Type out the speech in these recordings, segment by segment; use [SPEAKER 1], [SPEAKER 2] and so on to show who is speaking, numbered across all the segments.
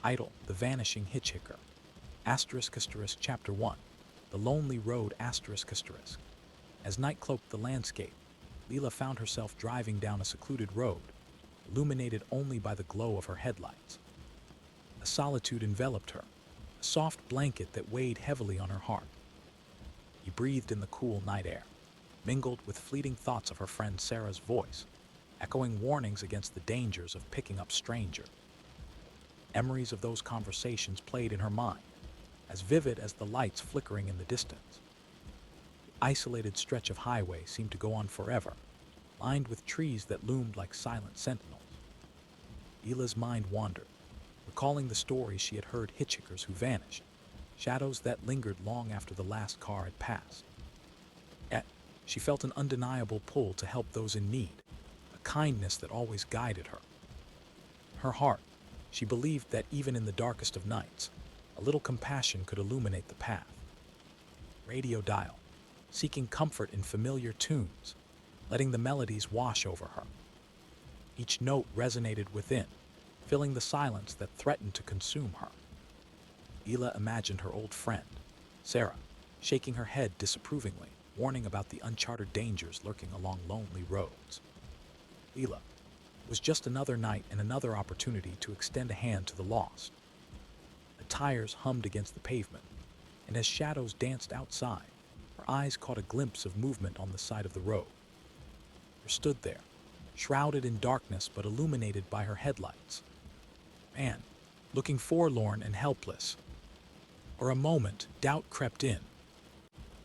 [SPEAKER 1] Title: The Vanishing Hitchhiker. Chapter 1. The Lonely Road. As night cloaked the landscape, Lila found herself driving down a secluded road, illuminated only by the glow of her headlights. A solitude enveloped her, a soft blanket that weighed heavily on her heart. He breathed in the cool night air, mingled with fleeting thoughts of her friend Sarah's voice, echoing warnings against the dangers of picking up strangers. Memories of those conversations played in her mind, as vivid as the lights flickering in the distance. The isolated stretch of highway seemed to go on forever, lined with trees that loomed like silent sentinels. Lila's mind wandered, recalling the stories she had heard, hitchhikers who vanished, shadows that lingered long after the last car had passed. Yet, she felt an undeniable pull to help those in need, a kindness that always guided her. In her heart, she believed that even in the darkest of nights, a little compassion could illuminate the path. Radio dial, seeking comfort in familiar tunes, letting the melodies wash over her. Each note resonated within, filling the silence that threatened to consume her. Lila imagined her old friend, Sarah, shaking her head disapprovingly, warning about the uncharted dangers lurking along lonely roads. Lila was just another night and another opportunity to extend a hand to the lost. The tires hummed against the pavement, and as shadows danced outside, her eyes caught a glimpse of movement on the side of the road. She stood there, shrouded in darkness but illuminated by her headlights. Man, looking forlorn and helpless. For a moment, doubt crept in.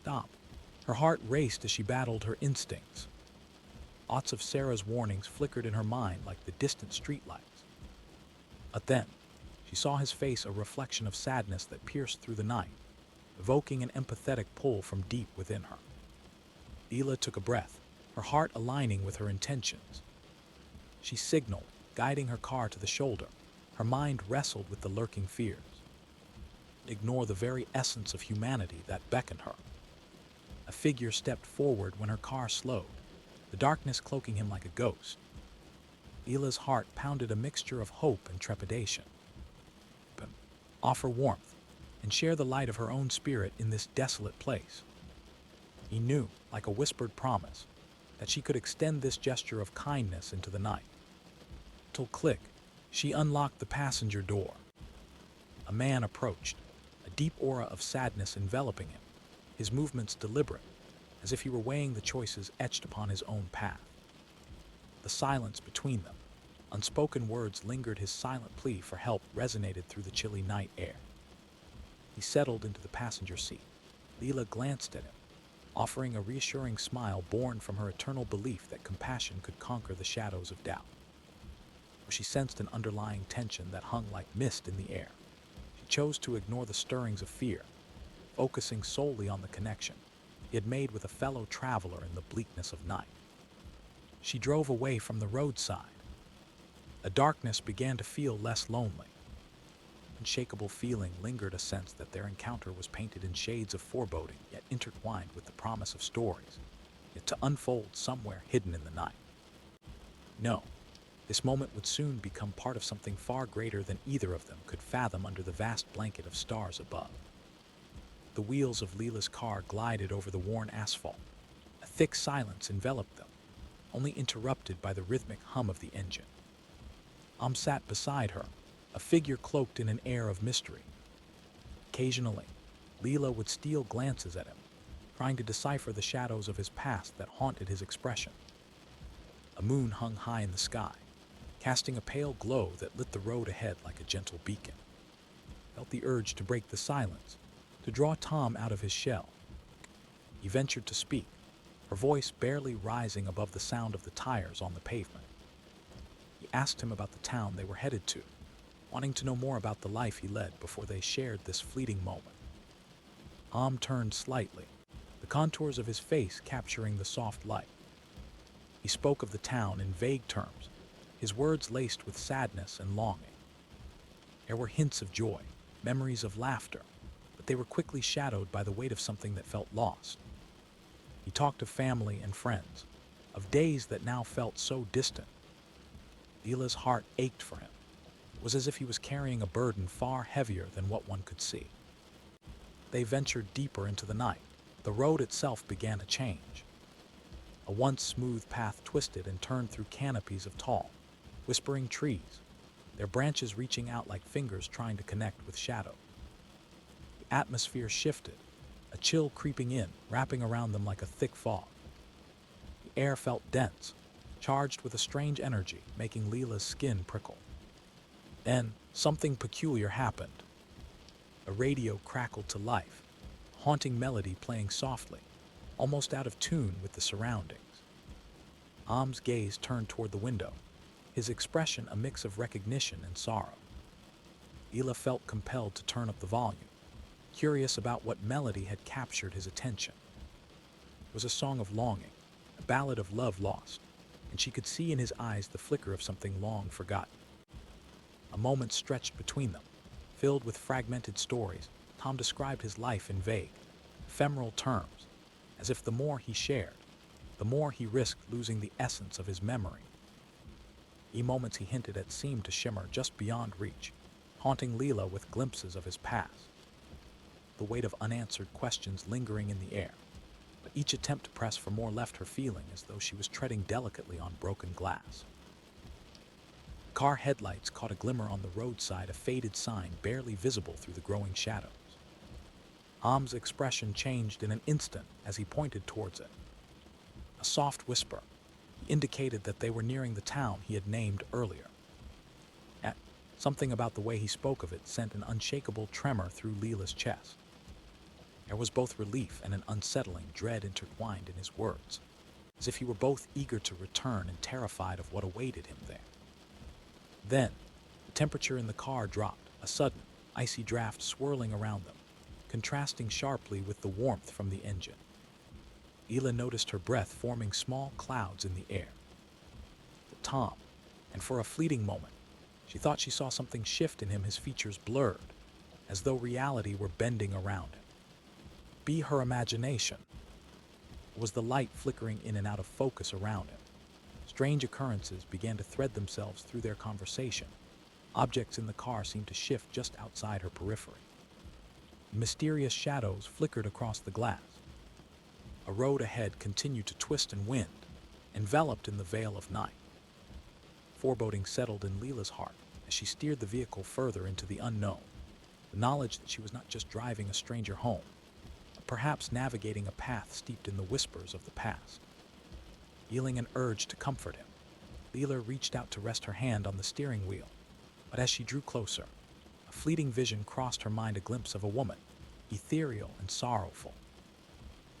[SPEAKER 1] Stop. Her heart raced as she battled her instincts. Thoughts of Sarah's warnings flickered in her mind like the distant streetlights. But then, she saw his face, a reflection of sadness that pierced through the night, evoking an empathetic pull from deep within her. Lila took a breath, her heart aligning with her intentions. She signaled, guiding her car to the shoulder. Her mind wrestled with the lurking fears. Ignore the very essence of humanity that beckoned her. A figure stepped forward when her car slowed, the darkness cloaking him like a ghost. Lila's heart pounded a mixture of hope and trepidation. Offer warmth and share the light of her own spirit in this desolate place. He knew, like a whispered promise, that she could extend this gesture of kindness into the night. Till click, she unlocked the passenger door. A man approached, a deep aura of sadness enveloping him, his movements deliberate, as if he were weighing the choices etched upon his own path. The silence between them, unspoken words lingered. His silent plea for help resonated through the chilly night air. He settled into the passenger seat. Lila glanced at him, offering a reassuring smile born from her eternal belief that compassion could conquer the shadows of doubt. She sensed an underlying tension that hung like mist in the air. She chose to ignore the stirrings of fear, focusing solely on the connection he had made with a fellow traveler in the bleakness of night. She drove away from the roadside. The darkness began to feel less lonely. An unshakable feeling lingered, a sense that their encounter was painted in shades of foreboding, yet intertwined with the promise of stories, yet to unfold somewhere hidden in the night. No, this moment would soon become part of something far greater than either of them could fathom under the vast blanket of stars above. The wheels of Lila's car glided over the worn asphalt. A thick silence enveloped them, only interrupted by the rhythmic hum of the engine. Sat beside her, a figure cloaked in an air of mystery. Occasionally, Lila would steal glances at him, trying to decipher the shadows of his past that haunted his expression. A moon hung high in the sky, casting a pale glow that lit the road ahead like a gentle beacon. Felt the urge to break the silence, to draw Tom out of his shell. He ventured to speak, her voice barely rising above the sound of the tires on the pavement. He asked him about the town they were headed to, wanting to know more about the life he led before they shared this fleeting moment. Tom turned slightly, the contours of his face capturing the soft light. He spoke of the town in vague terms, his words laced with sadness and longing. There were hints of joy, memories of laughter, but they were quickly shadowed by the weight of something that felt lost. He talked of family and friends, of days that now felt so distant. Lila's heart ached for him, was as if he was carrying a burden far heavier than what one could see. They ventured deeper into the night. The road itself began to change. A once smooth path twisted and turned through canopies of tall, whispering trees, their branches reaching out like fingers trying to connect with shadow. The atmosphere shifted, a chill creeping in, wrapping around them like a thick fog. The air felt dense, charged with a strange energy, making Lila's skin prickle. Then, something peculiar happened. A radio crackled to life, a haunting melody playing softly, almost out of tune with the surroundings. Am's gaze turned toward the window, his expression a mix of recognition and sorrow. Lila felt compelled to turn up the volume, curious about what melody had captured his attention. It was a song of longing, a ballad of love lost, and she could see in his eyes the flicker of something long forgotten. A moment stretched between them, filled with fragmented stories. Tom described his life in vague, ephemeral terms, as if the more he shared, the more he risked losing the essence of his memory. The moments he hinted at seemed to shimmer just beyond reach, haunting Lila with glimpses of his past. The weight of unanswered questions lingering in the air, but each attempt to press for more left her feeling as though she was treading delicately on broken glass. Car headlights caught a glimmer on the roadside, a faded sign barely visible through the growing shadows. Am's expression changed in an instant as he pointed towards it. A soft whisper indicated that they were nearing the town he had named earlier. Yet, something about the way he spoke of it sent an unshakable tremor through Lila's chest. There was both relief and an unsettling dread intertwined in his words, as if he were both eager to return and terrified of what awaited him there. Then, the temperature in the car dropped, a sudden, icy draft swirling around them, contrasting sharply with the warmth from the engine. Lila noticed her breath forming small clouds in the air. But Tom, and for a fleeting moment, she thought she saw something shift in him, his features blurred, as though reality were bending around him. Be her imagination? Or was the light flickering in and out of focus around him? Strange occurrences began to thread themselves through their conversation. Objects in the car seemed to shift just outside her periphery. Mysterious shadows flickered across the glass. A road ahead continued to twist and wind, enveloped in the veil of night. Foreboding settled in Lila's heart as she steered the vehicle further into the unknown, the knowledge that she was not just driving a stranger home, but perhaps navigating a path steeped in the whispers of the past. Feeling an urge to comfort him, Lila reached out to rest her hand on the steering wheel, but as she drew closer, a fleeting vision crossed her mind, a glimpse of a woman, ethereal and sorrowful.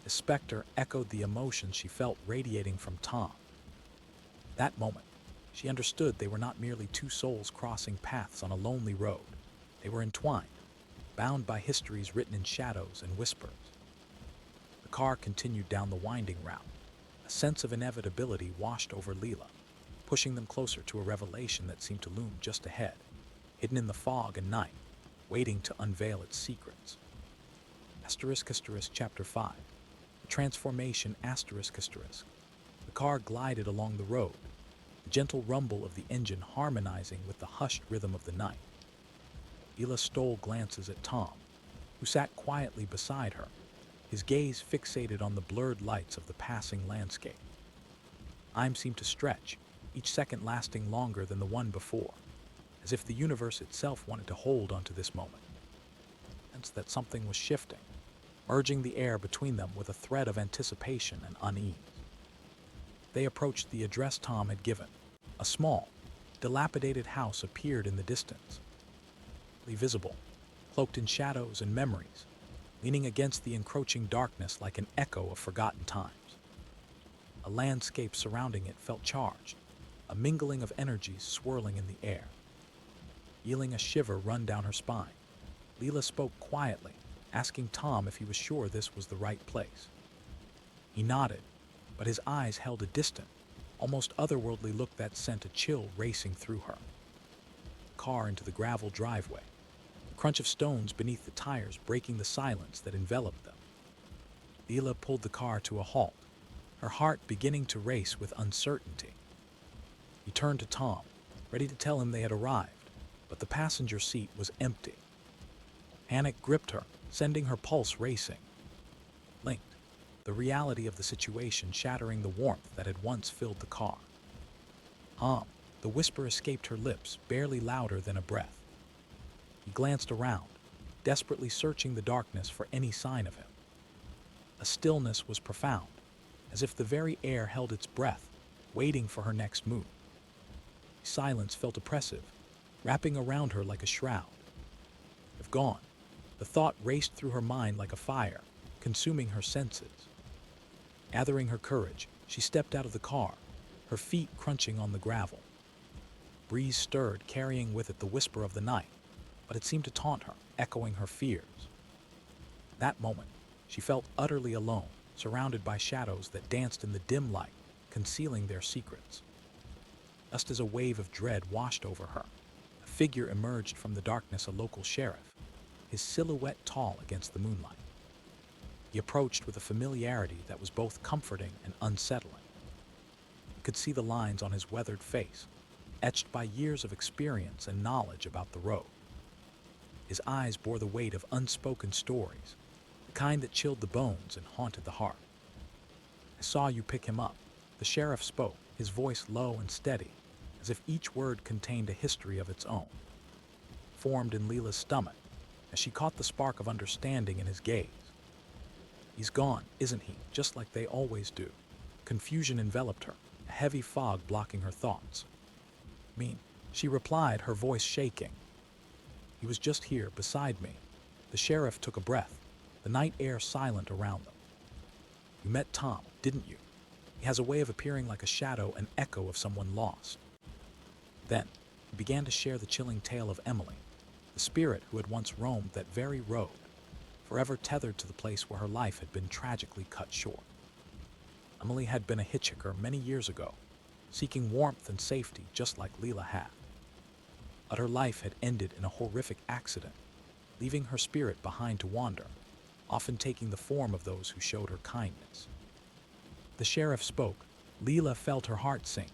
[SPEAKER 1] The specter echoed the emotions she felt radiating from Tom. That moment, she understood they were not merely two souls crossing paths on a lonely road. They were entwined, bound by histories written in shadows and whispers. The car continued down the winding route. A sense of inevitability washed over Lila, pushing them closer to a revelation that seemed to loom just ahead, hidden in the fog and night, waiting to unveil its secrets. Chapter 5. The Transformation. The car glided along the road, the gentle rumble of the engine harmonizing with the hushed rhythm of the night. Lila stole glances at Tom, who sat quietly beside her, his gaze fixated on the blurred lights of the passing landscape. Time seemed to stretch, each second lasting longer than the one before, as if the universe itself wanted to hold onto this moment. Hence that something was shifting, merging the air between them with a thread of anticipation and unease. They approached the address Tom had given. A small, dilapidated house appeared in the distance, visible, cloaked in shadows and memories, leaning against the encroaching darkness like an echo of forgotten times. A landscape surrounding it felt charged, a mingling of energies swirling in the air. Feeling a shiver run down her spine, Lila spoke quietly, asking Tom if he was sure this was the right place. He nodded, but his eyes held a distant, almost otherworldly look that sent a chill racing through her. The car into the gravel driveway, the crunch of stones beneath the tires breaking the silence that enveloped them. Lila pulled the car to a halt, her heart beginning to race with uncertainty. He turned to Tom, ready to tell him they had arrived, but the passenger seat was empty. Panic gripped her, sending her pulse racing. Linked, the reality of the situation shattering the warmth that had once filled the car. The whisper escaped her lips, barely louder than a breath. He glanced around, desperately searching the darkness for any sign of him. A stillness was profound, as if the very air held its breath, waiting for her next move. Silence felt oppressive, wrapping around her like a shroud. If gone, the thought raced through her mind like a fire, consuming her senses. Gathering her courage, she stepped out of the car, her feet crunching on the gravel. Breeze stirred, carrying with it the whisper of the night, but it seemed to taunt her, echoing her fears. That moment, she felt utterly alone, surrounded by shadows that danced in the dim light, concealing their secrets. Just as a wave of dread washed over her, a figure emerged from the darkness, a local sheriff, his silhouette tall against the moonlight. He approached with a familiarity that was both comforting and unsettling. You could see the lines on his weathered face, etched by years of experience and knowledge about the road. His eyes bore the weight of unspoken stories, the kind that chilled the bones and haunted the heart. "I saw you pick him up," the sheriff spoke, his voice low and steady, as if each word contained a history of its own. Formed in Lila's stomach, as she caught the spark of understanding in his gaze. "He's gone, isn't he, just like they always do?" Confusion enveloped her, a heavy fog blocking her thoughts. "Mean," she replied, her voice shaking. "He was just here, beside me." The sheriff took a breath, the night air silent around them. "You met Tom, didn't you? He has a way of appearing like a shadow, an echo of someone lost." Then, he began to share the chilling tale of Emily, the spirit who had once roamed that very road, forever tethered to the place where her life had been tragically cut short. Emily had been a hitchhiker many years ago, seeking warmth and safety just like Lila had. But her life had ended in a horrific accident, leaving her spirit behind to wander, often taking the form of those who showed her kindness. The sheriff spoke. Lila felt her heart sink.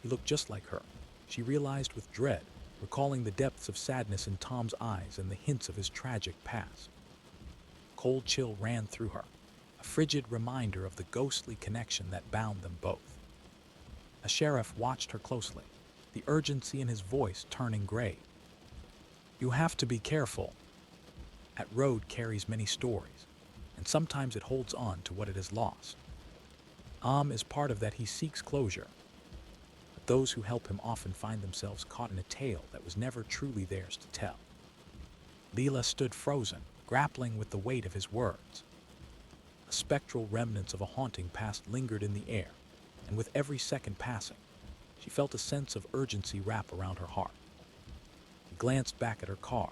[SPEAKER 1] He looked just like her, she realized with dread, recalling the depths of sadness in Tom's eyes and the hints of his tragic past. Cold chill ran through her, a frigid reminder of the ghostly connection that bound them both. A sheriff watched her closely, the urgency in his voice turning grave. "You have to be careful. That road carries many stories, and sometimes it holds on to what it has lost. Is part of that. He seeks closure, but those who help him often find themselves caught in a tale that was never truly theirs to tell." Lila stood frozen, grappling with the weight of his words. The spectral remnants of a haunting past lingered in the air, and with every second passing, she felt a sense of urgency wrap around her heart. She glanced back at her car,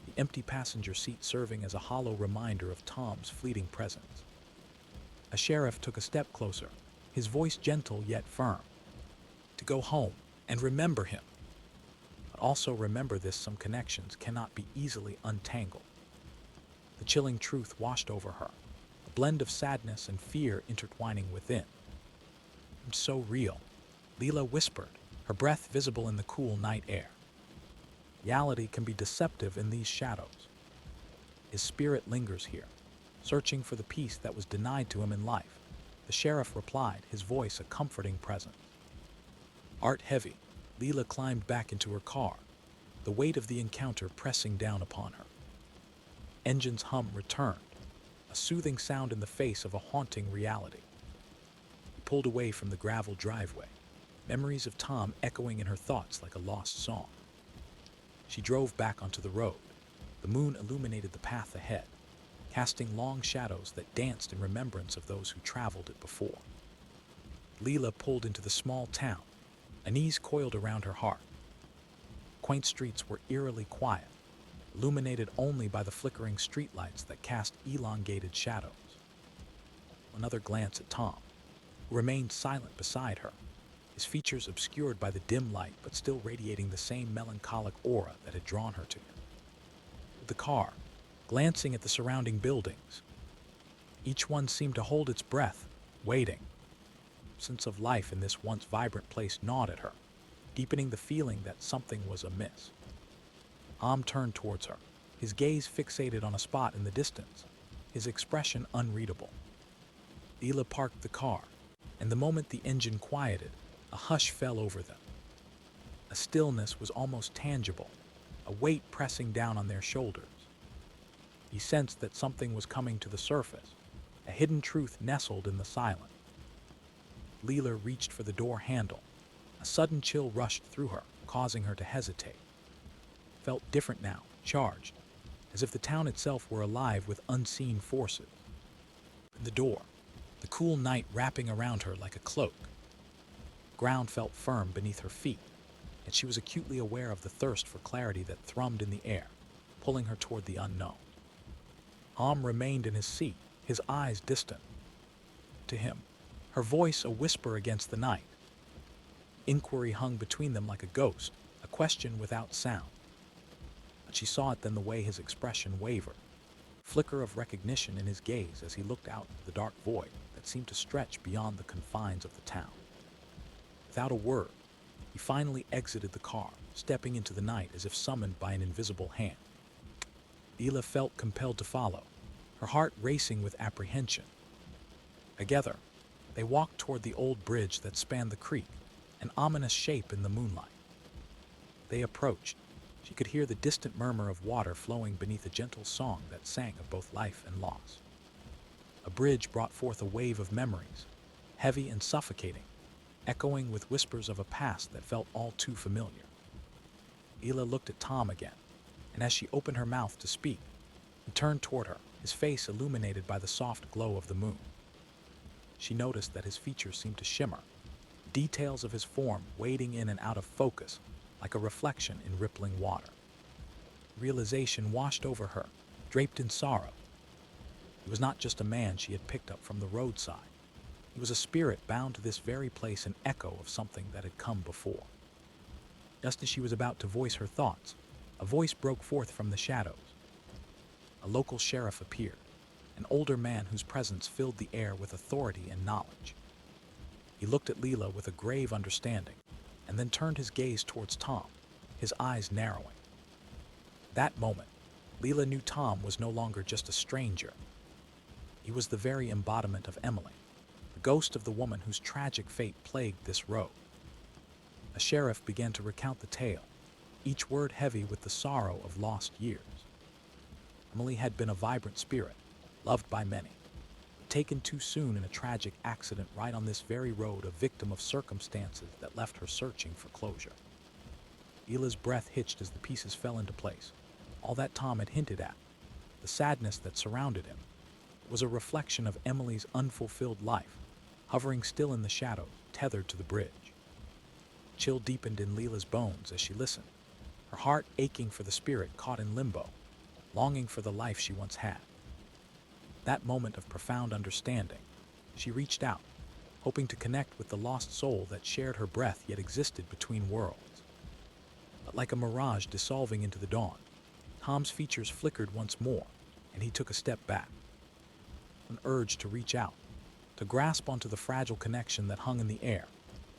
[SPEAKER 1] the empty passenger seat serving as a hollow reminder of Tom's fleeting presence. A sheriff took a step closer, his voice gentle yet firm. "To go home and remember him. But also remember this: some connections cannot be easily untangled." The chilling truth washed over her, a blend of sadness and fear intertwining within. "It's so real," Lila whispered, her breath visible in the cool night air. "Reality can be deceptive in these shadows. His spirit lingers here, searching for the peace that was denied to him in life," the sheriff replied, his voice a comforting presence. Heart heavy, Lila climbed back into her car, the weight of the encounter pressing down upon her. Engine's hum returned, a soothing sound in the face of a haunting reality. He pulled away from the gravel driveway, memories of Tom echoing in her thoughts like a lost song. She drove back onto the road. The moon illuminated the path ahead, casting long shadows that danced in remembrance of those who traveled it before. Lila pulled into the small town, unease coiled around her heart. Quaint streets were eerily quiet, illuminated only by the flickering streetlights that cast elongated shadows. Another glance at Tom, who remained silent beside her, his features obscured by the dim light but still radiating the same melancholic aura that had drawn her to him. The car, glancing at the surrounding buildings. Each one seemed to hold its breath, waiting. The sense of life in this once vibrant place gnawed at her, deepening the feeling that something was amiss. Tom turned towards her, his gaze fixated on a spot in the distance, his expression unreadable. Lila parked the car, and the moment the engine quieted, a hush fell over them. A stillness was almost tangible, a weight pressing down on their shoulders. He sensed that something was coming to the surface, a hidden truth nestled in the silence. Lila reached for the door handle. A sudden chill rushed through her, causing her to hesitate. Felt different now, charged, as if the town itself were alive with unseen forces. The door, the cool night wrapping around her like a cloak. Ground felt firm beneath her feet, and she was acutely aware of the thirst for clarity that thrummed in the air, pulling her toward the unknown. Tom remained in his seat, his eyes distant. To him, her voice a whisper against the night. Inquiry hung between them like a ghost, a question without sound. But she saw it then the way his expression wavered, flicker of recognition in his gaze as he looked out into the dark void that seemed to stretch beyond the confines of the town. Without a word, he finally exited the car, stepping into the night as if summoned by an invisible hand. Lila felt compelled to follow, her heart racing with apprehension. Together, they walked toward the old bridge that spanned the creek, an ominous shape in the moonlight. They approached. She could hear the distant murmur of water flowing beneath a gentle song that sang of both life and loss. A bridge brought forth a wave of memories, heavy and suffocating, echoing with whispers of a past that felt all too familiar. Lila looked at Tom again, and as she opened her mouth to speak, he turned toward her, his face illuminated by the soft glow of the moon. She noticed that his features seemed to shimmer, details of his form wading in and out of focus like a reflection in rippling water. Realization washed over her, draped in sorrow. He was not just a man she had picked up from the roadside. He was a spirit bound to this very place, an echo of something that had come before. Just as she was about to voice her thoughts, a voice broke forth from the shadows. A local sheriff appeared, an older man whose presence filled the air with authority and knowledge. He looked at Lila with a grave understanding, and then turned his gaze towards Tom, his eyes narrowing. That moment, Lila knew Tom was no longer just a stranger. He was the very embodiment of Emily, the ghost of the woman whose tragic fate plagued this road. A sheriff began to recount the tale, each word heavy with the sorrow of lost years. Emily had been a vibrant spirit, loved by many, but taken too soon in a tragic accident right on this very road, a victim of circumstances that left her searching for closure. Lila's breath hitched as the pieces fell into place. All that Tom had hinted at, the sadness that surrounded him, was a reflection of Emily's unfulfilled life, hovering still in the shadows, tethered to the bridge. Chill deepened in Lila's bones as she listened, her heart aching for the spirit caught in limbo, longing for the life she once had. That moment of profound understanding, she reached out, hoping to connect with the lost soul that shared her breath yet existed between worlds. But like a mirage dissolving into the dawn, Tom's features flickered once more, and he took a step back. An urge to reach out, to grasp onto the fragile connection that hung in the air,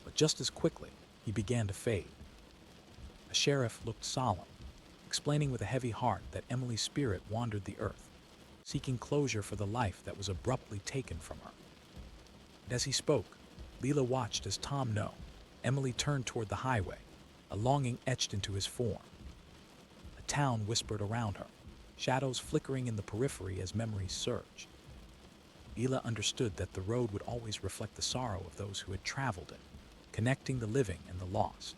[SPEAKER 1] but just as quickly, he began to fade. The sheriff looked solemn, explaining with a heavy heart that Emily's spirit wandered the earth, seeking closure for the life that was abruptly taken from her. And as he spoke, Lila watched as Tom knew. Emily turned toward the highway, a longing etched into his form. A town whispered around her, shadows flickering in the periphery as memories surged. Lila understood that the road would always reflect the sorrow of those who had traveled it, connecting the living and the lost.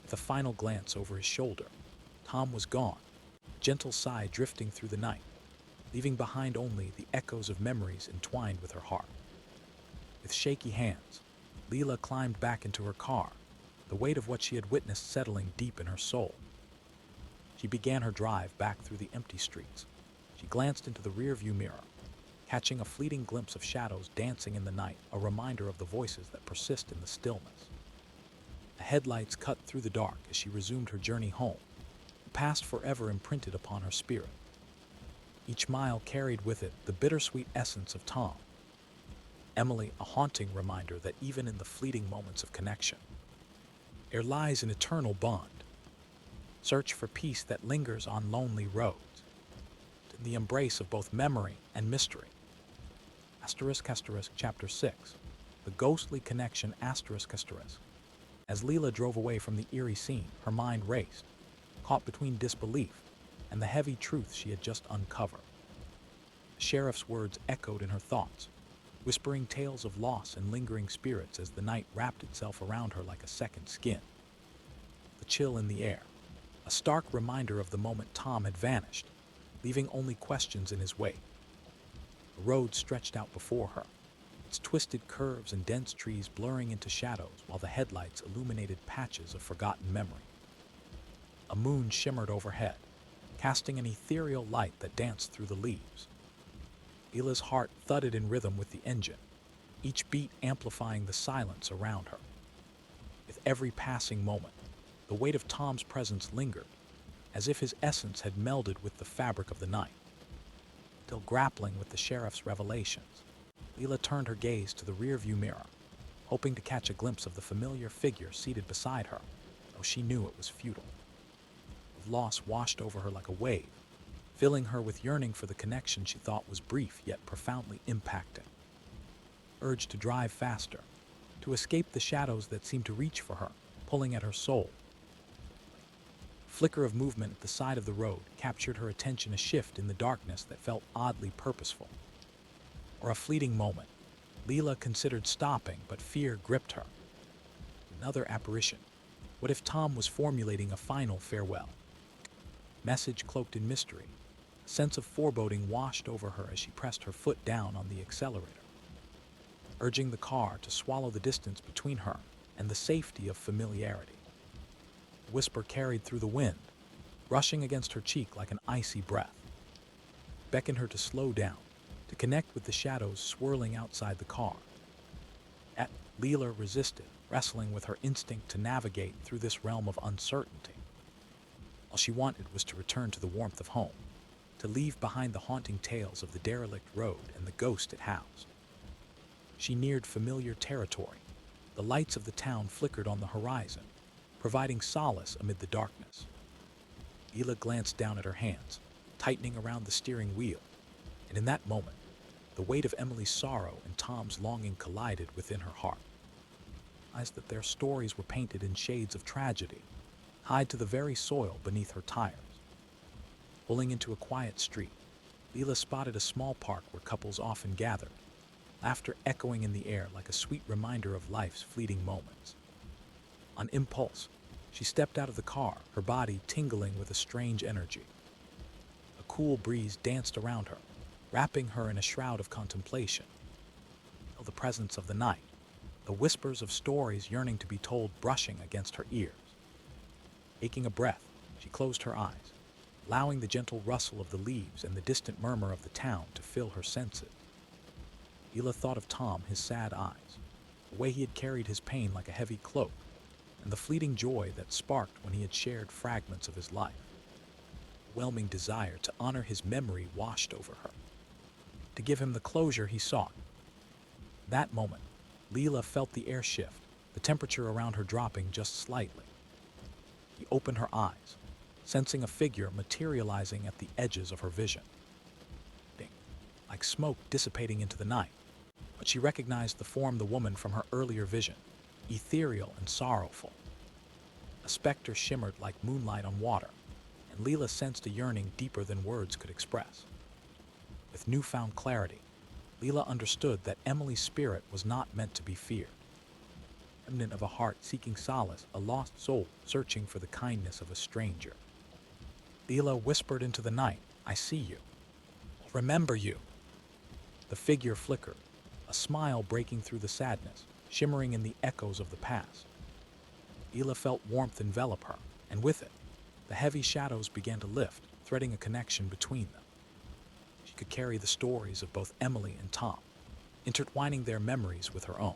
[SPEAKER 1] With a final glance over his shoulder, Tom was gone, a gentle sigh drifting through the night, leaving behind only the echoes of memories entwined with her heart. With shaky hands, Lila climbed back into her car, the weight of what she had witnessed settling deep in her soul. She began her drive back through the empty streets. She glanced into the rearview mirror, catching a fleeting glimpse of shadows dancing in the night, a reminder of the voices that persist in the stillness. The headlights cut through the dark as she resumed her journey home, the past forever imprinted upon her spirit. Each mile carried with it the bittersweet essence of Tom. Emily, a haunting reminder that even in the fleeting moments of connection, There lies an eternal bond. Search for peace that lingers on lonely roads, in the embrace of both memory and mystery. Asterisk, asterisk, Chapter 6. The ghostly connection, asterisk, asterisk. As Lila drove away from the eerie scene, her mind raced, caught between disbelief and the heavy truth she had just uncovered. The sheriff's words echoed in her thoughts, whispering tales of loss and lingering spirits as the night wrapped itself around her like a second skin. The chill in the air, a stark reminder of the moment Tom had vanished, leaving only questions in his wake. The road stretched out before her, its twisted curves and dense trees blurring into shadows while the headlights illuminated patches of forgotten memory. A moon shimmered overhead, casting an ethereal light that danced through the leaves. Lila's heart thudded in rhythm with the engine, each beat amplifying the silence around her. With every passing moment, the weight of Tom's presence lingered, as if his essence had melded with the fabric of the night. Still grappling with the sheriff's revelations, Lila turned her gaze to the rearview mirror, hoping to catch a glimpse of the familiar figure seated beside her, though she knew it was futile. Loss washed over her like a wave, filling her with yearning for the connection she thought was brief yet profoundly impacting. Urged to drive faster, to escape the shadows that seemed to reach for her, pulling at her soul. A flicker of movement at the side of the road captured her attention, a shift in the darkness that felt oddly purposeful. For a fleeting moment, Lila considered stopping, but fear gripped her. Another apparition. What if Tom was formulating a final farewell? Message cloaked in mystery. A sense of foreboding washed over her as she pressed her foot down on the accelerator, urging the car to swallow the distance between her and the safety of familiarity. The whisper carried through the wind, rushing against her cheek like an icy breath. Beckoned her to slow down, to connect with the shadows swirling outside the car. Yet Lila resisted, wrestling with her instinct to navigate through this realm of uncertainty. All she wanted was to return to the warmth of home, to leave behind the haunting tales of the derelict road and the ghost it housed. She neared familiar territory. The lights of the town flickered on the horizon, providing solace amid the darkness. Lila glanced down at her hands, tightening around the steering wheel, and in that moment, the weight of Emily's sorrow and Tom's longing collided within her heart. Eyes that their stories were painted in shades of tragedy, tied to the very soil beneath her tires. Pulling into a quiet street, Lila spotted a small park where couples often gathered, laughter echoing in the air like a sweet reminder of life's fleeting moments. On impulse, she stepped out of the car, her body tingling with a strange energy. A cool breeze danced around her, wrapping her in a shroud of contemplation. The presence of the night, the whispers of stories yearning to be told brushing against her ears. Taking a breath, she closed her eyes, allowing the gentle rustle of the leaves and the distant murmur of the town to fill her senses. Lila thought of Tom, his sad eyes, the way he had carried his pain like a heavy cloak, and the fleeting joy that sparked when he had shared fragments of his life. A overwhelming desire to honor his memory washed over her, to give him the closure he sought. In that moment, Lila felt the air shift, the temperature around her dropping just slightly. She opened her eyes, sensing a figure materializing at the edges of her vision. Like smoke dissipating into the night, but she recognized the form the woman from her earlier vision, ethereal and sorrowful. A specter shimmered like moonlight on water, and Lila sensed a yearning deeper than words could express. With newfound clarity, Lila understood that Emily's spirit was not meant to be feared. Remnant of a heart seeking solace, a lost soul searching for the kindness of a stranger. Lila whispered into the night, "I see you. I'll remember you." The figure flickered, a smile breaking through the sadness, shimmering in the echoes of the past. Lila felt warmth envelop her, and with it, the heavy shadows began to lift, threading a connection between them. She could carry the stories of both Emily and Tom, intertwining their memories with her own.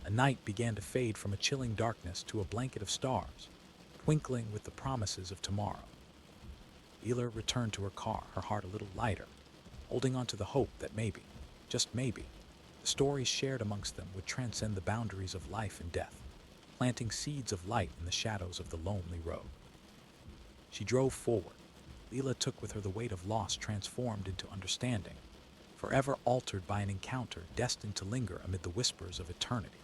[SPEAKER 1] The night began to fade from a chilling darkness to a blanket of stars, twinkling with the promises of tomorrow. Lila returned to her car, her heart a little lighter, holding on to the hope that maybe, just maybe, the stories shared amongst them would transcend the boundaries of life and death. planting seeds of light in the shadows of the lonely road. She drove forward. Lila took with her the weight of loss transformed into understanding, forever altered by an encounter destined to linger amid the whispers of eternity.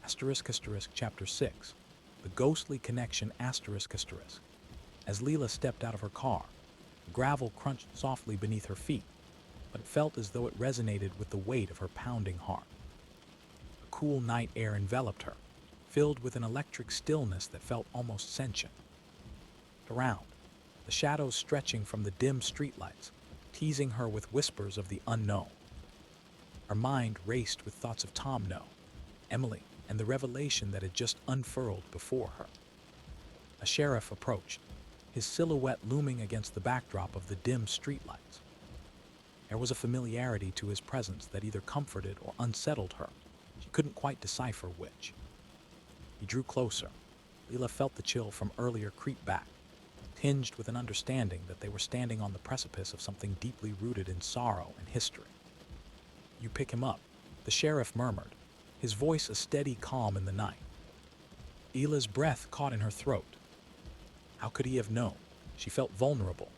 [SPEAKER 1] Chapter 6. The Ghostly Connection. As Lila stepped out of her car, the gravel crunched softly beneath her feet, but it felt as though it resonated with the weight of her pounding heart. A cool night air enveloped her, filled with an electric stillness that felt almost sentient. Around, the shadows stretching from the dim streetlights, teasing her with whispers of the unknown. Her mind raced with thoughts of Tom, Emily, and the revelation that had just unfurled before her. A sheriff approached, his silhouette looming against the backdrop of the dim streetlights. There was a familiarity to his presence that either comforted or unsettled her. She couldn't quite decipher which. He drew closer. Lila felt the chill from earlier creep back, tinged with an understanding that they were standing on the precipice of something deeply rooted in sorrow and history. "You pick him up," the sheriff murmured, his voice a steady calm in the night. Lila's breath caught in her throat. How could he have known? She felt vulnerable,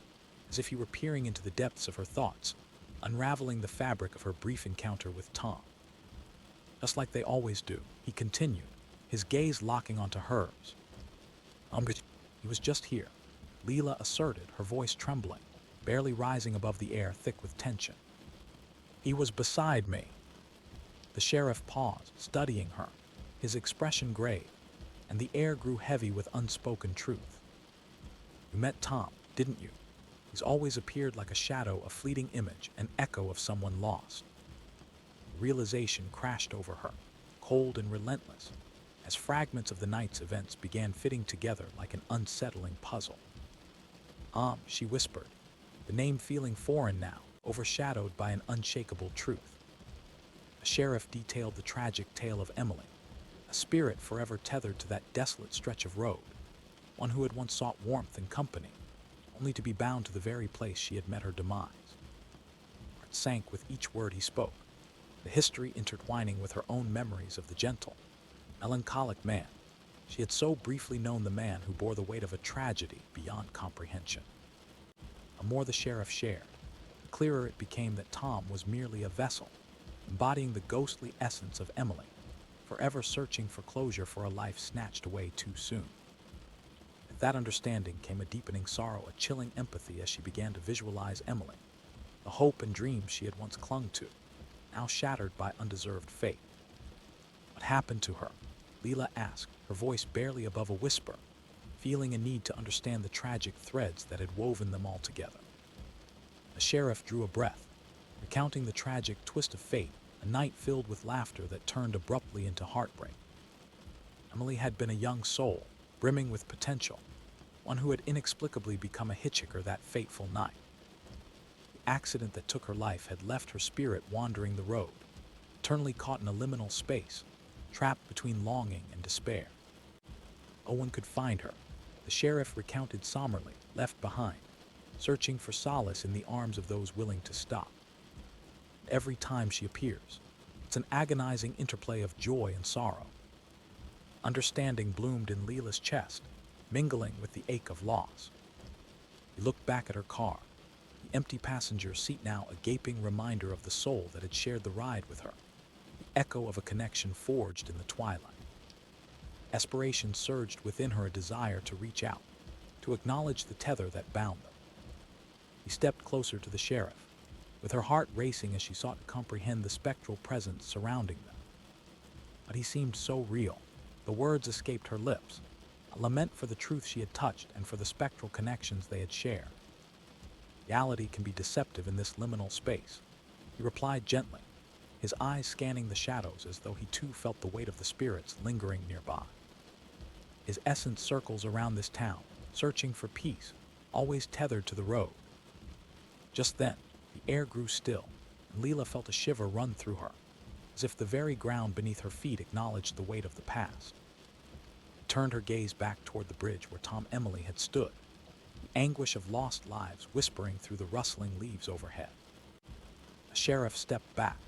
[SPEAKER 1] as if he were peering into the depths of her thoughts, unraveling the fabric of her brief encounter with Tom. Just like they always do, he continued, his gaze locking onto hers. He was just here, Lila asserted, her voice trembling, barely rising above the air thick with tension. He was beside me. The sheriff paused, studying her, his expression grave, and the air grew heavy with unspoken truth. You met Tom, didn't you? He's always appeared like a shadow, a fleeting image, an echo of someone lost. Realization crashed over her, cold and relentless, as fragments of the night's events began fitting together like an unsettling puzzle. She whispered, the name feeling foreign now, overshadowed by an unshakable truth. A sheriff detailed the tragic tale of Emily, a spirit forever tethered to that desolate stretch of road, one who had once sought warmth and company, only to be bound to the very place she had met her demise. Her heart sank with each word he spoke, the history intertwining with her own memories of the gentle, melancholic man. She had so briefly known the man who bore the weight of a tragedy beyond comprehension. The more the sheriff shared, the clearer it became that Tom was merely a vessel, embodying the ghostly essence of Emily, forever searching for closure for a life snatched away too soon. With that understanding came a deepening sorrow, a chilling empathy as she began to visualize Emily, the hope and dreams she had once clung to, now shattered by undeserved fate. What happened to her? Lila asked, her voice barely above a whisper, feeling a need to understand the tragic threads that had woven them all together. The sheriff drew a breath, recounting the tragic twist of fate, a night filled with laughter that turned abruptly into heartbreak. Emily had been a young soul, brimming with potential, one who had inexplicably become a hitchhiker that fateful night. The accident that took her life had left her spirit wandering the road, eternally caught in a liminal space, trapped between longing and despair. No one could find her, the sheriff recounted somberly, left behind, searching for solace in the arms of those willing to stop. Every time she appears, it's an agonizing interplay of joy and sorrow. Understanding bloomed in Lila's chest, mingling with the ache of loss. He looked back at her car, the empty passenger seat now a gaping reminder of the soul that had shared the ride with her, the echo of a connection forged in the twilight. Aspiration surged within her, a desire to reach out, to acknowledge the tether that bound them. He stepped closer to the sheriff, with her heart racing as she sought to comprehend the spectral presence surrounding them. But he seemed so real. The words escaped her lips, a lament for the truth she had touched and for the spectral connections they had shared. Reality can be deceptive in this liminal space, he replied gently, his eyes scanning the shadows as though he too felt the weight of the spirits lingering nearby. His essence circles around this town, searching for peace, always tethered to the road. Just then, the air grew still, and Lila felt a shiver run through her, as if the very ground beneath her feet acknowledged the weight of the past. She turned her gaze back toward the bridge where Tom and Emily had stood, the anguish of lost lives whispering through the rustling leaves overhead. The sheriff stepped back,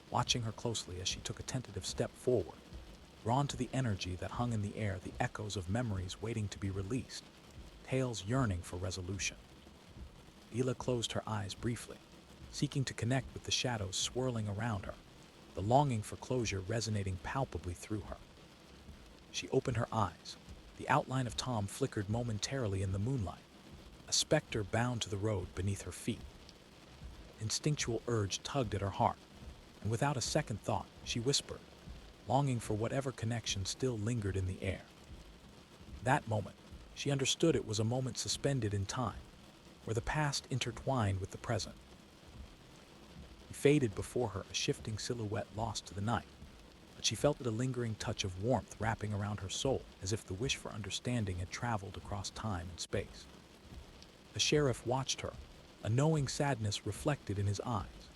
[SPEAKER 1] watching her closely as she took a tentative step forward, drawn to the energy that hung in the air, the echoes of memories waiting to be released, tales yearning for resolution. Lila closed her eyes briefly, seeking to connect with the shadows swirling around her, the longing for closure resonating palpably through her. She opened her eyes. The outline of Tom flickered momentarily in the moonlight, a specter bound to the road beneath her feet. Instinctual urge tugged at her heart, and without a second thought, she whispered, longing for whatever connection still lingered in the air. That moment, she understood it was a moment suspended in time, where the past intertwined with the present. He faded before her, a shifting silhouette lost to the night, but she felt a lingering touch of warmth wrapping around her soul, as if the wish for understanding had traveled across time and space. The sheriff watched her, a knowing sadness reflected in his eyes.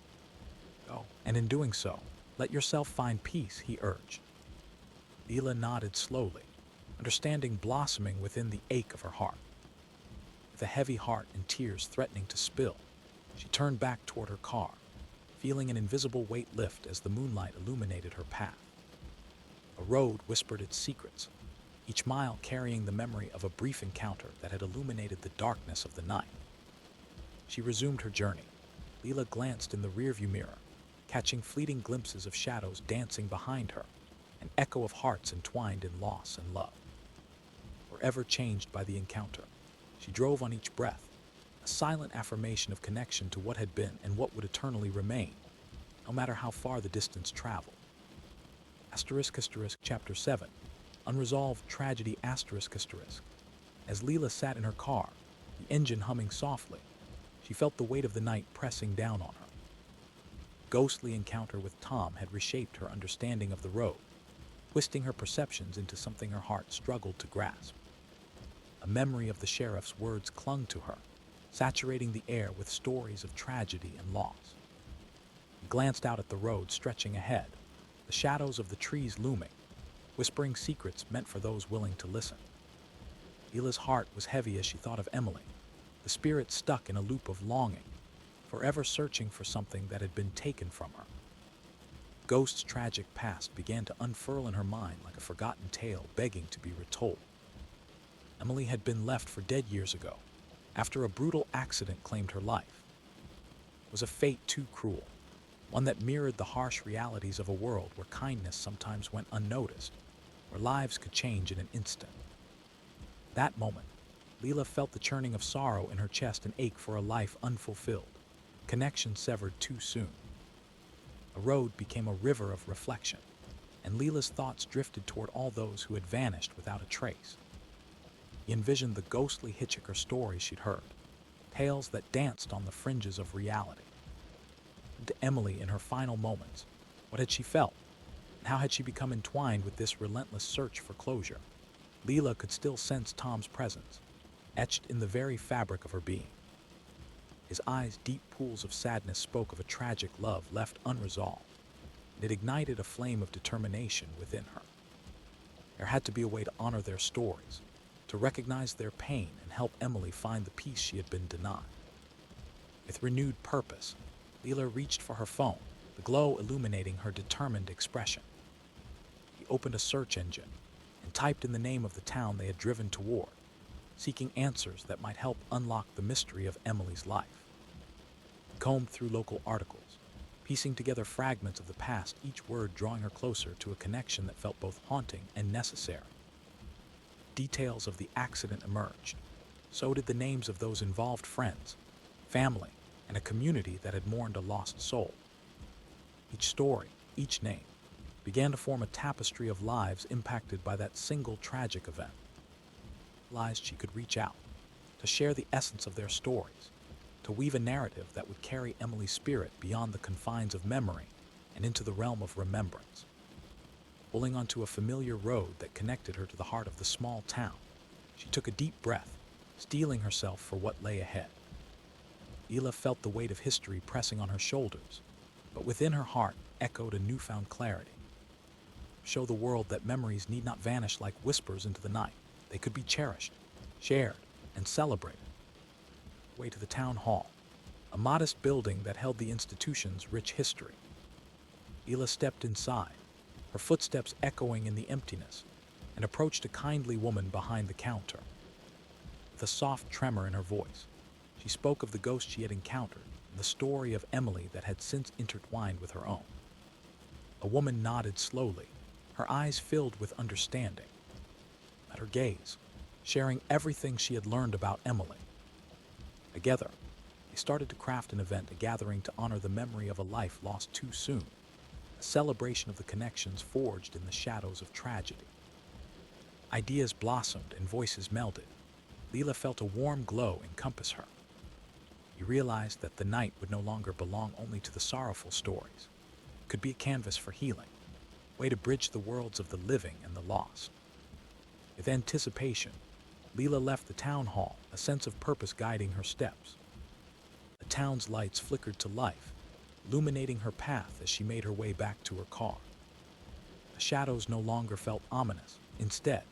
[SPEAKER 1] "Go, and in doing so, let yourself find peace," he urged. Lila nodded slowly, understanding blossoming within the ache of her heart. With a heavy heart and tears threatening to spill, she turned back toward her car, feeling an invisible weight lift as the moonlight illuminated her path. A road whispered its secrets, each mile carrying the memory of a brief encounter that had illuminated the darkness of the night. She resumed her journey. Lila glanced in the rearview mirror, catching fleeting glimpses of shadows dancing behind her, an echo of hearts entwined in loss and love. Forever changed by the encounter, she drove on each breath, a silent affirmation of connection to what had been and what would eternally remain, no matter how far the distance traveled. Chapter 7. Unresolved Tragedy. As Lila sat in her car, the engine humming softly, she felt the weight of the night pressing down on her. The ghostly encounter with Tom had reshaped her understanding of the road, twisting her perceptions into something her heart struggled to grasp. A memory of the sheriff's words clung to her, saturating the air with stories of tragedy and loss. She glanced out at the road stretching ahead, the shadows of the trees looming, whispering secrets meant for those willing to listen. Lila's heart was heavy as she thought of Emily, the spirit stuck in a loop of longing, forever searching for something that had been taken from her. Ghost's tragic past began to unfurl in her mind like a forgotten tale begging to be retold. Emily had been left for dead years ago, after a brutal accident claimed her life. It was a fate too cruel, one that mirrored the harsh realities of a world where kindness sometimes went unnoticed, where lives could change in an instant. That moment, Lila felt the churning of sorrow in her chest and ache for a life unfulfilled, connection severed too soon. A road became a river of reflection, and Lila's thoughts drifted toward all those who had vanished without a trace. He envisioned the ghostly hitchhiker stories she'd heard, tales that danced on the fringes of reality. And to Emily in her final moments, what had she felt, and how had she become entwined with this relentless search for closure? Lila could still sense Tom's presence, etched in the very fabric of her being. His eyes' deep pools of sadness spoke of a tragic love left unresolved, and it ignited a flame of determination within her. There had to be a way to honor their stories, to recognize their pain and help Emily find the peace she had been denied. With renewed purpose, Lila reached for her phone, the glow illuminating her determined expression. He opened a search engine and typed in the name of the town they had driven toward, seeking answers that might help unlock the mystery of Emily's life. He combed through local articles, piecing together fragments of the past, each word drawing her closer to a connection that felt both haunting and necessary. Details of the accident emerged. So did the names of those involved: friends, family, and a community that had mourned a lost soul. Each story, each name, began to form a tapestry of lives impacted by that single tragic event. Realized she could reach out, to share the essence of their stories, to weave a narrative that would carry Emily's spirit beyond the confines of memory and into the realm of remembrance. Pulling onto a familiar road that connected her to the heart of the small town, she took a deep breath, steeling herself for what lay ahead. Lila felt the weight of history pressing on her shoulders, but within her heart echoed a newfound clarity. Show the world that memories need not vanish like whispers into the night. They could be cherished, shared, and celebrated. Way to the town hall, a modest building that held the institution's rich history. Lila stepped inside, her footsteps echoing in the emptiness, and approached a kindly woman behind the counter. With a soft tremor in her voice, she spoke of the ghost she had encountered and the story of Emily that had since intertwined with her own. A woman nodded slowly, her eyes filled with understanding. At her gaze, sharing everything she had learned about Emily. Together, they started to craft an event, a gathering to honor the memory of a life lost too soon, a celebration of the connections forged in the shadows of tragedy. Ideas blossomed and voices melded. Lila felt a warm glow encompass her. He realized that the night would no longer belong only to the sorrowful stories. It could be a canvas for healing, a way to bridge the worlds of the living and the lost. With anticipation, Lila left the town hall, a sense of purpose guiding her steps. The town's lights flickered to life, illuminating her path as she made her way back to her car. The shadows no longer felt ominous. Instead,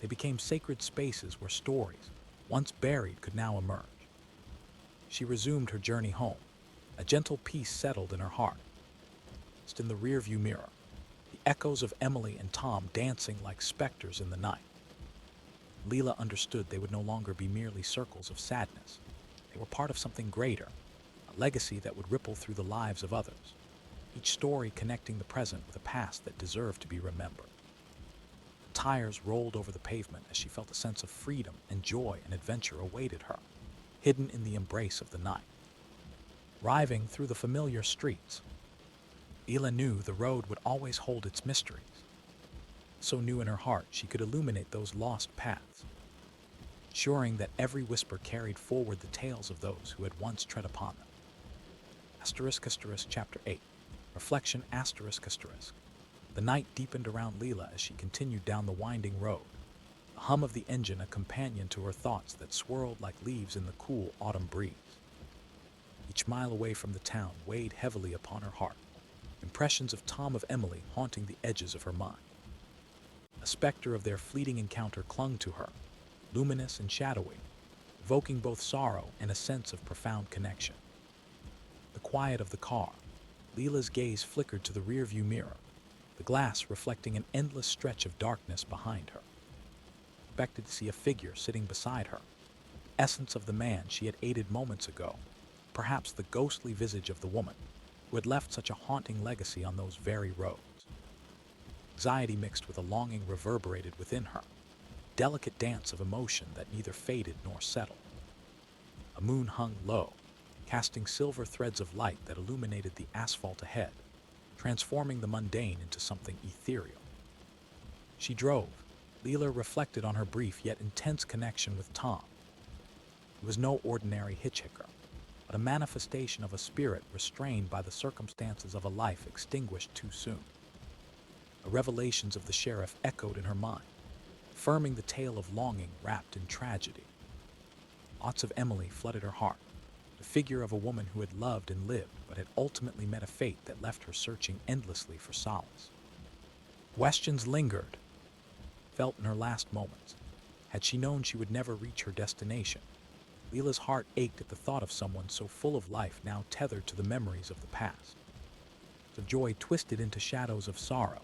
[SPEAKER 1] they became sacred spaces where stories, once buried, could now emerge. She resumed her journey home. A gentle peace settled in her heart. Just in the rearview mirror, the echoes of Emily and Tom dancing like specters in the night. Lila understood they would no longer be merely circles of sadness. They were part of something greater, a legacy that would ripple through the lives of others, each story connecting the present with a past that deserved to be remembered. The tires rolled over the pavement as she felt a sense of freedom and joy and adventure awaited her, hidden in the embrace of the night. Arriving through the familiar streets, Lila knew the road would always hold its mysteries. So new in her heart, she could illuminate those lost paths, ensuring that every whisper carried forward the tales of those who had once tread upon them. Chapter 8. Reflection. The night deepened around Lila as she continued down the winding road, the hum of the engine a companion to her thoughts that swirled like leaves in the cool autumn breeze. Each mile away from the town weighed heavily upon her heart, impressions of Tom of Emily haunting the edges of her mind. A specter of their fleeting encounter clung to her, luminous and shadowy, evoking both sorrow and a sense of profound connection. The quiet of the car, Lila's gaze flickered to the rearview mirror, the glass reflecting an endless stretch of darkness behind her. Expected to see a figure sitting beside her, the essence of the man she had aided moments ago, perhaps the ghostly visage of the woman who had left such a haunting legacy on those very roads. Anxiety mixed with a longing reverberated within her, a delicate dance of emotion that neither faded nor settled. A moon hung low, casting silver threads of light that illuminated the asphalt ahead, transforming the mundane into something ethereal. She drove. Lila reflected on her brief yet intense connection with Tom. He was no ordinary hitchhiker, but a manifestation of a spirit restrained by the circumstances of a life extinguished too soon. The revelations of the sheriff echoed in her mind, affirming the tale of longing wrapped in tragedy. Thoughts of Emily flooded her heart, the figure of a woman who had loved and lived but had ultimately met a fate that left her searching endlessly for solace. Questions lingered, felt in her last moments. Had she known she would never reach her destination? Lila's heart ached at the thought of someone so full of life now tethered to the memories of the past. The joy twisted into shadows of sorrow.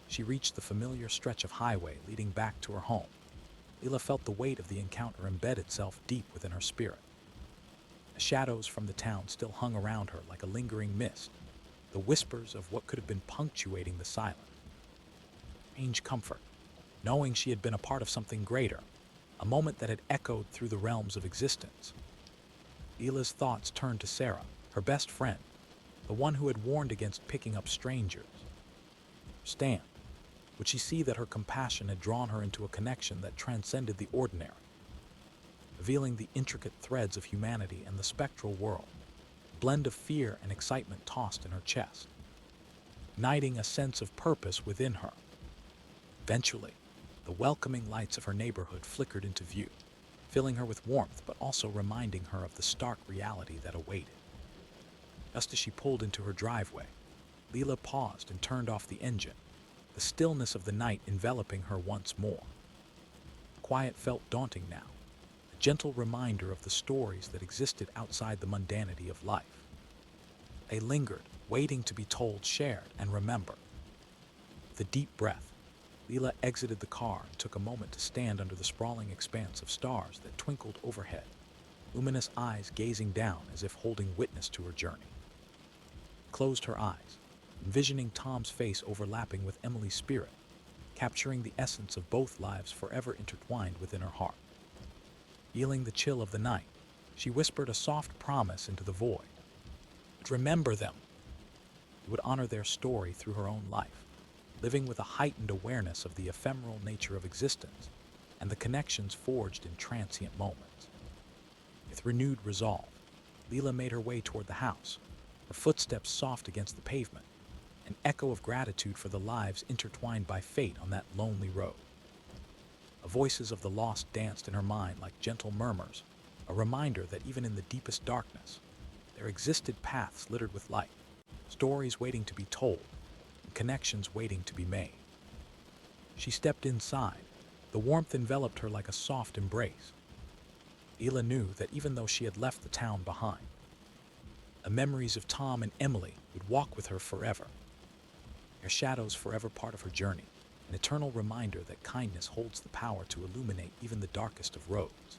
[SPEAKER 1] She reached the familiar stretch of highway leading back to her home. Lila felt the weight of the encounter embed itself deep within her spirit. The shadows from the town still hung around her like a lingering mist, the whispers of what could have been punctuating the silence. Strange comfort, knowing she had been a part of something greater, a moment that had echoed through the realms of existence. Lila's thoughts turned to Sarah, her best friend, the one who had warned against picking up strangers. Stand. Would she see that her compassion had drawn her into a connection that transcended the ordinary, revealing the intricate threads of humanity and the spectral world, a blend of fear and excitement tossed in her chest, igniting a sense of purpose within her. Eventually, the welcoming lights of her neighborhood flickered into view, filling her with warmth but also reminding her of the stark reality that awaited. Just as she pulled into her driveway, Lila paused and turned off the engine, the stillness of the night enveloping her once more. The quiet felt daunting now, a gentle reminder of the stories that existed outside the mundanity of life. They lingered, waiting to be told, shared, and remembered. a deep breath, Lila exited the car and took a moment to stand under the sprawling expanse of stars that twinkled overhead, luminous eyes gazing down as if holding witness to her journey. Closed her eyes, envisioning Tom's face overlapping with Emily's spirit, capturing the essence of both lives forever intertwined within her heart. Feeling the chill of the night, she whispered a soft promise into the void. Remember them. She would honor their story through her own life, living with a heightened awareness of the ephemeral nature of existence and the connections forged in transient moments. With renewed resolve, Lila made her way toward the house, her footsteps soft against the pavement, an echo of gratitude for the lives intertwined by fate on that lonely road. The voices of the lost danced in her mind like gentle murmurs, a reminder that even in the deepest darkness, there existed paths littered with light, stories waiting to be told, and connections waiting to be made. She stepped inside, the warmth enveloped her like a soft embrace. Lila knew that even though she had left the town behind, the memories of Tom and Emily would walk with her forever, their shadows forever part of her journey, an eternal reminder that kindness holds the power to illuminate even the darkest of roads.